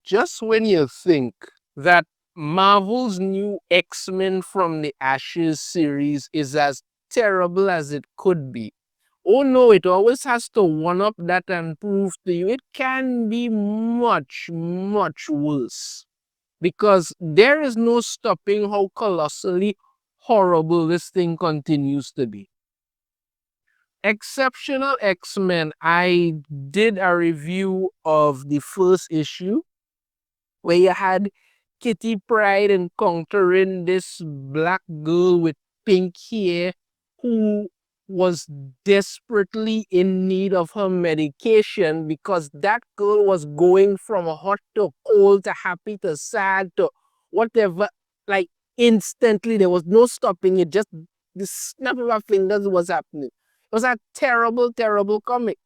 just when you think that Marvel's new X-Men from the Ashes series is as terrible as it could be, oh no, it always has to one up that and prove to you it can be much, much worse. Because there is no stopping how colossally horrible this thing continues to be. Exceptional X-Men, I did a review of the first issue where you had Kitty Pryde encountering this black girl with pink hair who was desperately in need of her medication because that girl was going from hot to cold to happy to sad to whatever, like instantly. There was no stopping it, just the snap of our fingers was happening. It was a terrible, terrible comic.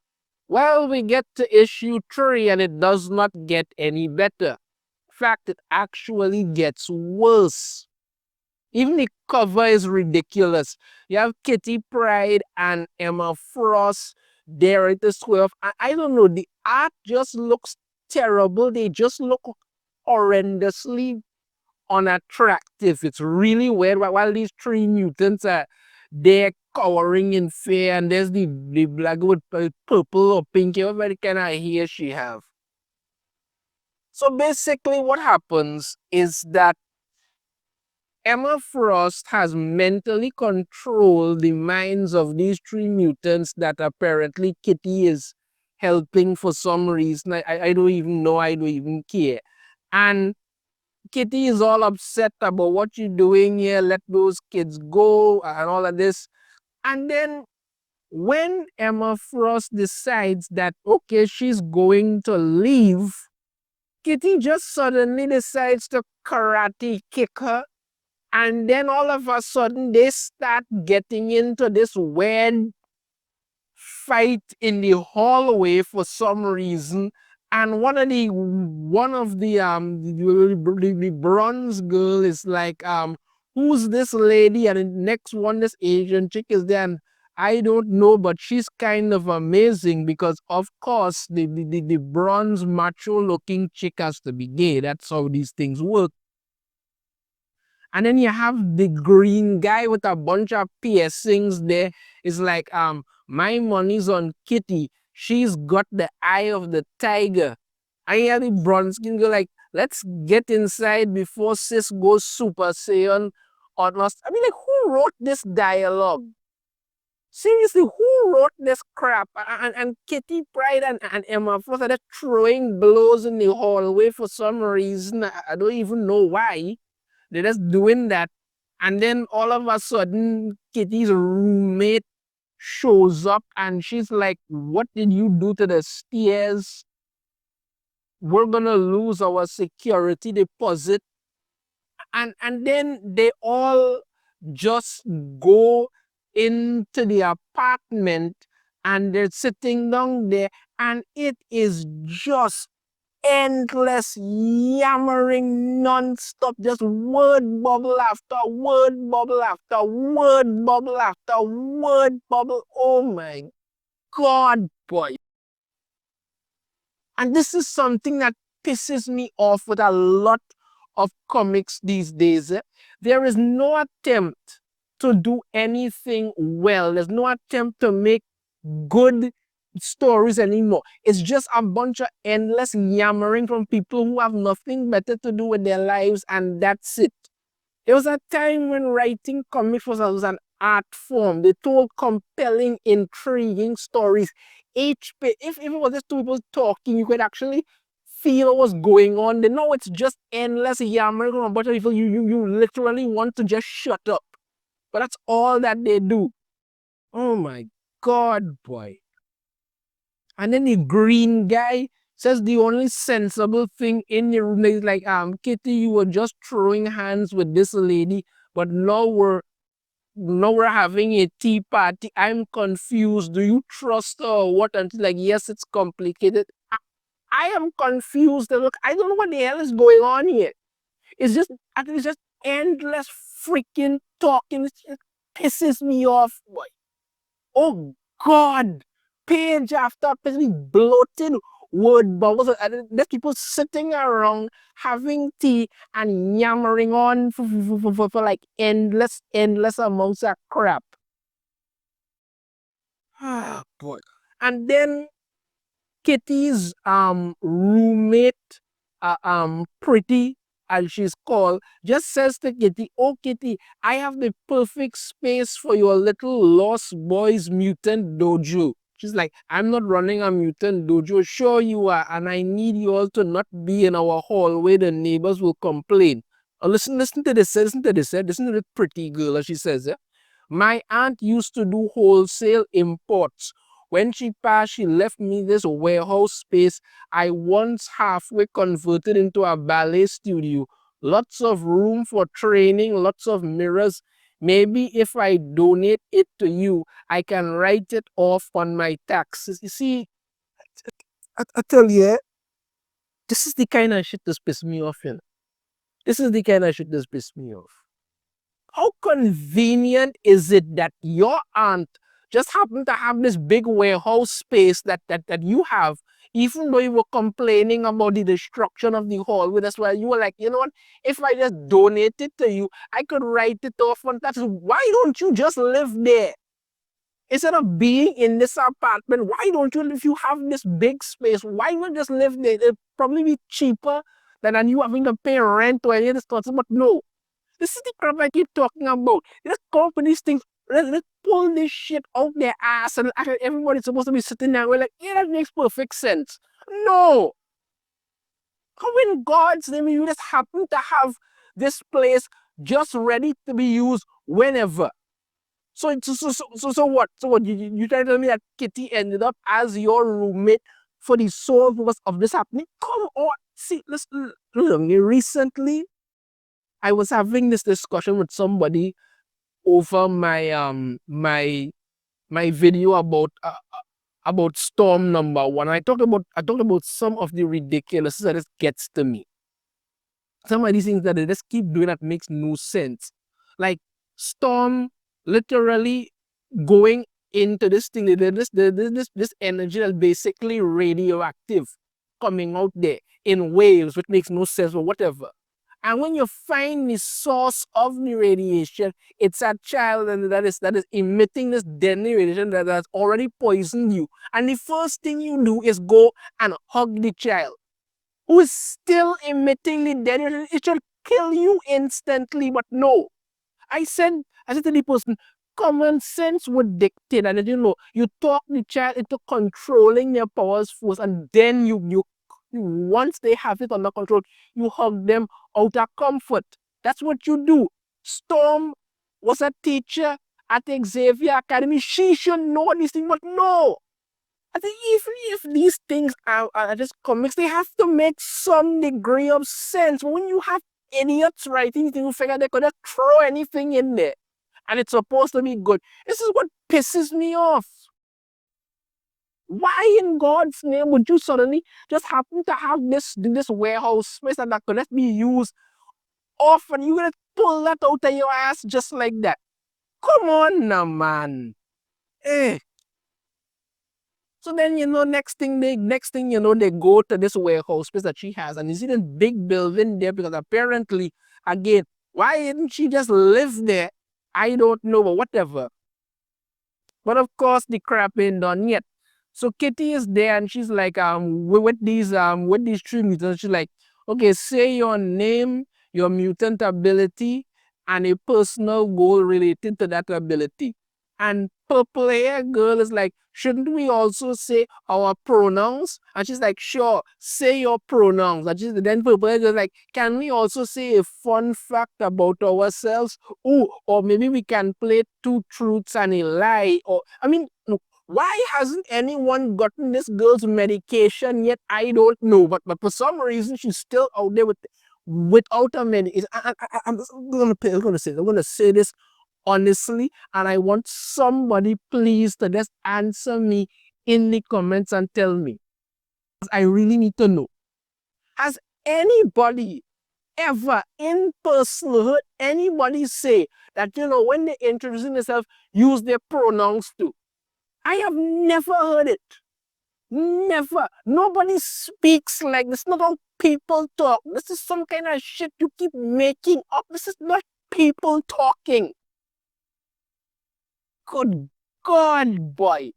Well, we get to issue 3 and it does not get any better. In fact, it actually gets worse. Even the cover is ridiculous. You have Kitty Pryde and Emma Frost there at the square. I don't know, the art just looks terrible. They just look horrendously unattractive. It's really weird. While these 3 mutants are there cowering in fear, and there's the black with purple or pink, whatever kind of hair she have. So basically what happens is that Emma Frost has mentally controlled the minds of these 3 mutants that apparently Kitty is helping for some reason. I don't even know, I don't even care. And Kitty is all upset about what you're doing here, let those kids go, and all of this. And then when Emma Frost decides that, okay, she's going to leave, Kitty just suddenly decides to karate kick her. And then all of a sudden, they start getting into this weird fight in the hallway for some reason. And one of the bronze girl is like, who's this lady? And the next one, this Asian chick is there. And I don't know, but she's kind of amazing because, of course, the bronze macho looking chick has to be gay. That's how these things work. And then you have the green guy with a bunch of piercings there. It's like, my money's on Kitty. She's got the eye of the tiger. I hear the bronze skin go like, let's get inside before sis goes Super Saiyan on us. I mean, like, who wrote this dialogue? Seriously, who wrote this crap? And Kitty Pryde and Emma Frost are just throwing blows in the hallway for some reason. I don't even know why. They're just doing that. And then all of a sudden, Kitty's roommate shows up and she's like, what did you do to the stairs? We're going to lose our security deposit. And then they all just go into the apartment and they're sitting down there and it is just endless yammering non-stop, just word bubble after word bubble after word bubble after word bubble. Oh my God, boy. And this is something that pisses me off with a lot of comics these days. There is no attempt to do anything well. There's no attempt to make good stories anymore. It's just a bunch of endless yammering from people who have nothing better to do with their lives, and that's it. There was a time when writing comics was an art form. They told compelling, intriguing stories. If it was just 2 people talking, you could actually feel what was going on. Then now it's just endless yammering from a bunch of people. You literally want to just shut up. But that's all that they do. Oh my God, boy. And then the green guy says the only sensible thing in the room is like, Kitty, you were just throwing hands with this lady, but now we're having a tea party. I'm confused. Do you trust her or what? And she's like, yes, it's complicated. I am confused. Look, I don't know what the hell is going on here. It's just endless freaking talking. It pisses me off, boy. Oh God. Page after page, bloated, word bubbles. And there's people sitting around having tea and yammering on for like endless amounts of crap. Ah, boy. And then Kitty's roommate, Pretty, as she's called, just says to Kitty, "Oh Kitty, I have the perfect space for your little lost boys mutant dojo." She's like, "I'm not running a mutant dojo. Sure you are, and I need you all to not be in our hallway. The neighbors will complain." Oh, listen to this, listen to this pretty girl, as she says, yeah. "My aunt used to do wholesale imports. When she passed, she left me this warehouse space I once halfway converted into a ballet studio. Lots of room for training, lots of mirrors. Maybe if I donate it to you, I can write it off on my taxes." You see, I tell you, this is the kind of shit that's pissed me off. You know? This is the kind of shit that's pissed me off. How convenient is it that your aunt just happened to have this big warehouse space that you have, even though you were complaining about the destruction of the hallway? That's why you were like, you know what? If I just donate it to you, I could write it off on that. So why don't you just live there? Instead of being in this apartment, why don't you, if you have this big space, why not just live there? It'd probably be cheaper than you having to pay rent or any of this stuff. But no, this is the crap I keep talking about. These companies think, let's pull this shit out their ass and everybody's supposed to be sitting there. We're like, yeah, that makes perfect sense. No. How in God's name you just happen to have this place just ready to be used whenever? So what? So what? You trying to tell me that Kitty ended up as your roommate for the sole purpose of this happening? Come on. See, listen, recently I was having this discussion with somebody over my video about storm number one. I talked about some of the ridiculous that it gets to me. Some of these things that they just keep doing that makes no sense. Like storm literally going into this thing, this energy that's basically radioactive coming out there in waves, which makes no sense or whatever. And when you find the source of the radiation, it's a child and that is emitting this deadly radiation that has already poisoned you. And the first thing you do is go and hug the child who is still emitting the deadly radiation. It should kill you instantly, but no. I said to the person, common sense would dictate that you talk the child into controlling their powers first, and then you once they have it under control, you hug them out of comfort. That's what you do. Storm was a teacher at Xavier Academy. She should know these things, but no. I think even if these things are just comics, they have to make some degree of sense. When you have idiots writing things, you figure they could just throw anything in there and it's supposed to be good. This is what pisses me off. Why in God's name would you suddenly just happen to have this warehouse space that could just be used off and you're gonna pull that out of your ass just like that? Come on now, man. Eh. So then next thing they go to this warehouse space that she has, and you see this big building there because apparently, again, why didn't she just live there? I don't know, but whatever. But of course, the crap ain't done yet. So Kitty is there and she's like, with these three mutants, she's like, okay, say your name, your mutant ability, and a personal goal related to that ability. And Purple Hair Girl is like, shouldn't we also say our pronouns? And she's like, sure, say your pronouns. And then Purple Hair Girl is like, can we also say a fun fact about ourselves? Oh, or maybe we can play two truths and a lie. Or I mean, why hasn't anyone gotten this girl's medication yet? I don't know. But for some reason, she's still out there without a medication. I'm gonna say this honestly, and I want somebody please to just answer me in the comments and tell me. I really need to know. Has anybody ever in person heard anybody say that, when they're introducing themselves, use their pronouns too? I have never heard it. Never. Nobody speaks like this. Not how people talk. This is some kind of shit you keep making up. This is not people talking. Good God, boy.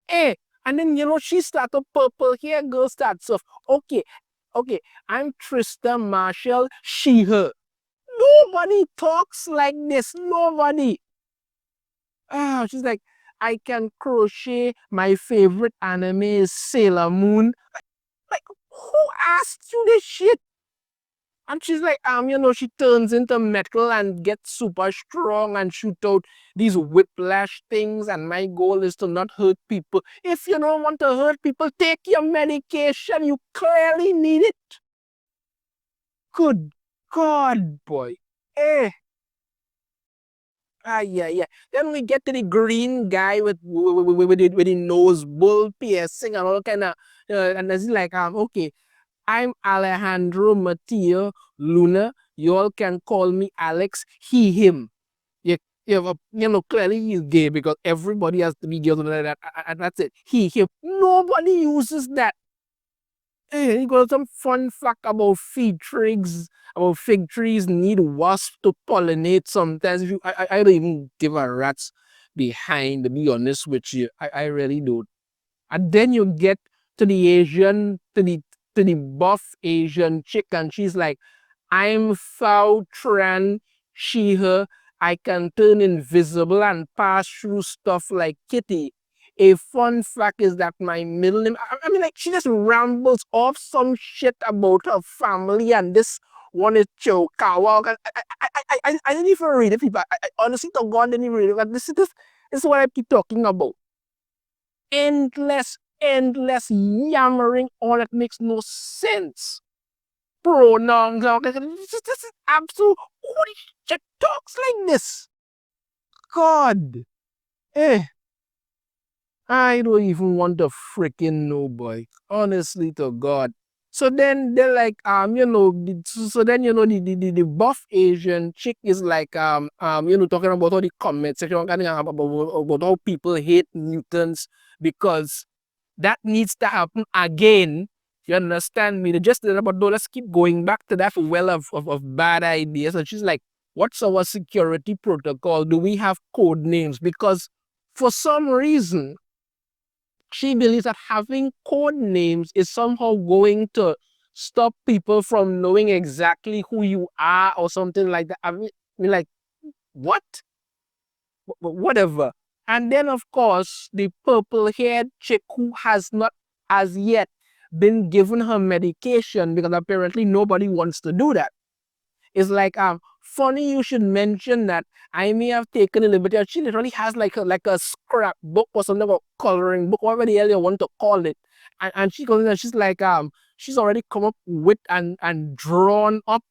Eh. And then, she started purple hair girl starts off. Okay, okay. I'm Trista Marshall, she, her. Nobody talks like this. Nobody. She's like, I can crochet. My favorite anime is Sailor Moon. Like, who asked you this shit? And she's like, she turns into metal and gets super strong and shoot out these whiplash things. And my goal is to not hurt people. If you don't want to hurt people, take your medication. You clearly need it. Good God, boy. Eh. Yeah, yeah. Then we get to the green guy with the nose bull piercing and all kind of, and it's like, okay, I'm Alejandro Mateo Luna. You all can call me Alex, he, him. Clearly he's gay because everybody has to be gay, and that's it. He, him. Nobody uses that. He got some fun fact about fig trees need wasps to pollinate sometimes. I don't even give a rat's behind, to be honest with you. I really don't. And then you get to the Asian, to the buff Asian chick, and she's like, I'm Fao Tran, she, her. I can turn invisible and pass through stuff like Kitty. A fun fact is that my middle name, I mean, like, she just rambles off some shit about her family, and this one is Chokawa. I didn't even read it, people. I honestly, to God, didn't even read it. But this is what I keep talking about. Endless yammering on that makes no sense. Pronouns, this is absolute. Holy shit, talks like this. God. Eh. I don't even want to freaking know, boy. Honestly to God. So then they're like, so then, the buff Asian chick is like, talking about all the comment section, about how people hate mutants because that needs to happen again. You understand me? They just did about, no, let's keep going back to that well of bad ideas. And she's like, what's our security protocol? Do we have code names? Because for some reason, she believes that having code names is somehow going to stop people from knowing exactly who you are or something like that. I mean like, what? Whatever. And then, of course, the purple haired chick who has not as yet been given her medication because apparently nobody wants to do that. It's like, funny you should mention that I may have taken a liberty. She literally has like a scrapbook or something, about coloring book, whatever the hell you want to call it. And she goes in and she's like, she's already come up with and drawn up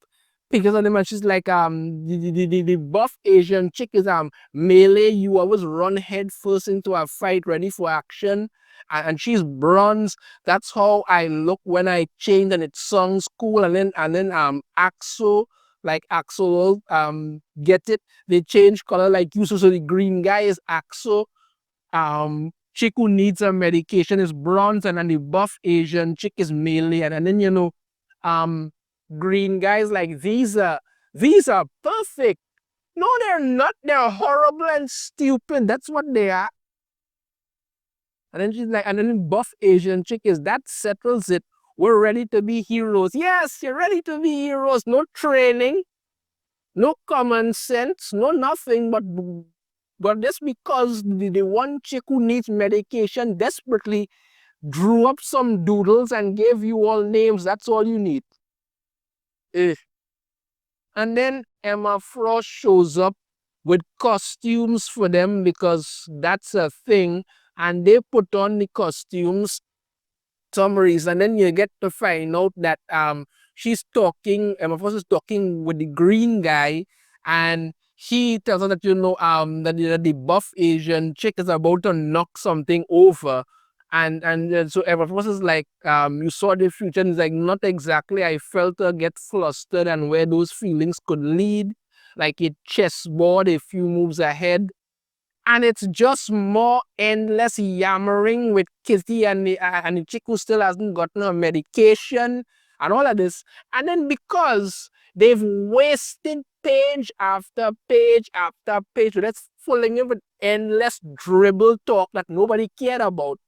pictures of them, and she's like, the buff Asian chick is melee. You always run head first into a fight, ready for action. And she's bronze. That's how I look when I change, and it sounds cool. And then Axo, like Axel, get it? They change color like you. So the green guy is Axo. Chick who needs a medication is bronze, and then the buff Asian chick is melee. And then green guys like these are perfect. No, they're not. They're horrible and stupid. That's what they are. And then she's like, and then buff Asian chick is, that settles it. We're ready to be heroes. Yes, you're ready to be heroes. No training, no common sense, no nothing, but just because the one chick who needs medication desperately drew up some doodles and gave you all names, that's all you need. Eh. And then Emma Frost shows up with costumes for them because that's a thing, and they put on the costumes some reason. And then you get to find out that she's talking, Emma Frost is talking with the green guy, and he tells her that that the buff Asian chick is about to knock something over. And so Emma Frost is like, you saw the future, and it's like, not exactly. I felt her get flustered and where those feelings could lead, like a chessboard a few moves ahead. And it's just more endless yammering with Kitty and the chick who still hasn't gotten her medication and all of this. And then because they've wasted page after page after page, that's filling it with endless dribble talk that nobody cared about.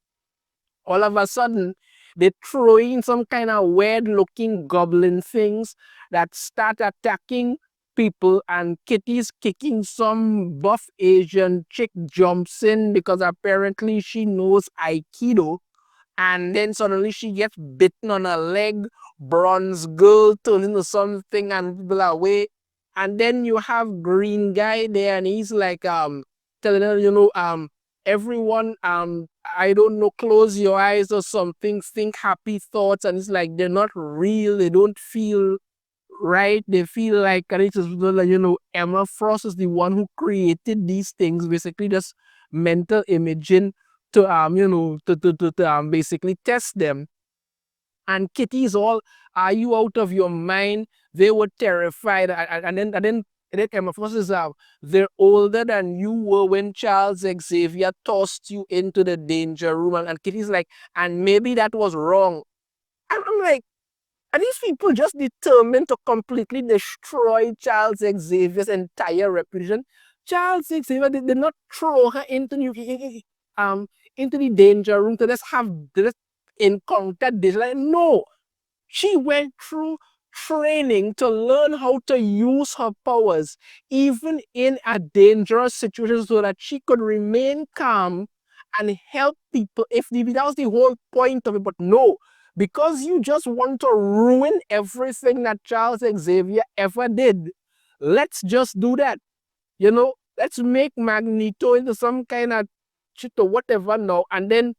All of a sudden, they throw in some kind of weird looking goblin things that start attacking people, and Kitty's kicking some buff Asian chick jumps in because apparently she knows Aikido, and then suddenly she gets bitten on her leg. Bronze girl turns into something and people are away. And then you have green guy there and he's like telling her, everyone I don't know, close your eyes or something, think happy thoughts, and it's like they're not real, they don't feel right. They feel like, and it's just like, Emma Frost is the one who created these things, basically just mental imaging to basically test them. And Kitty's all, are you out of your mind? They were terrified. And then Emma Frost is they're older than you were when Charles Xavier tossed you into the danger room. And Kitty's like, and maybe that was wrong. And I'm like, are these people just determined to completely destroy Charles Xavier's entire reputation? Charles Xavier did not throw her into the danger room to just have this encounter this. Like, no, she went through training to learn how to use her powers, even in a dangerous situation, so that she could remain calm and help people. If that was the whole point of it, but no, because you just want to ruin everything that Charles Xavier ever did, let's just do that. Let's make Magneto into some kind of shit or whatever now, and then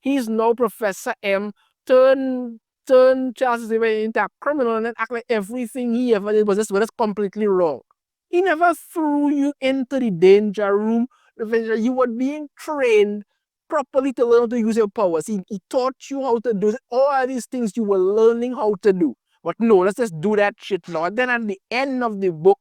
he's now Professor M. Turn Charles Xavier into a criminal and then act like everything he ever did was just completely wrong. He never threw you into the danger room. You were being trained properly to learn how to use your powers. He taught you how to do all of these things you were learning how to do. But no, let's just do that shit now. And then at the end of the book,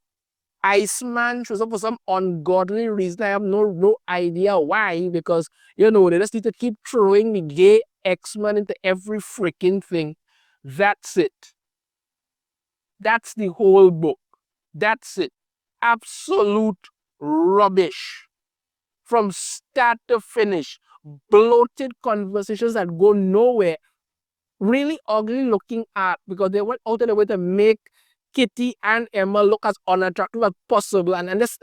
Iceman shows up for some ungodly reason. I have no idea why, because they just need to keep throwing the gay X-Men into every freaking thing. That's it. That's the whole book. That's it. Absolute rubbish. From start to finish. Bloated conversations that go nowhere. Really ugly looking art because they went out of the way to make Kitty and Emma look as unattractive as possible. And this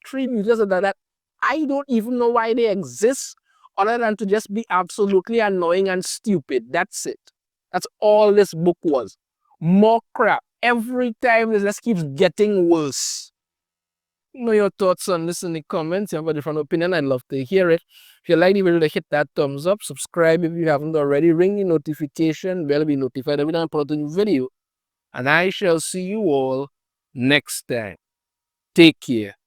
three muses that I don't even know why they exist other than to just be absolutely annoying and stupid. That's it. That's all this book was. More crap. Every time this just keeps getting worse. Know your thoughts on this in the comments. If you have a different opinion, I'd love to hear it. If you like the video, hit that thumbs up. Subscribe if you haven't already. Ring the notification bell to be notified every time I put out a new video. And I shall see you all next time. Take care.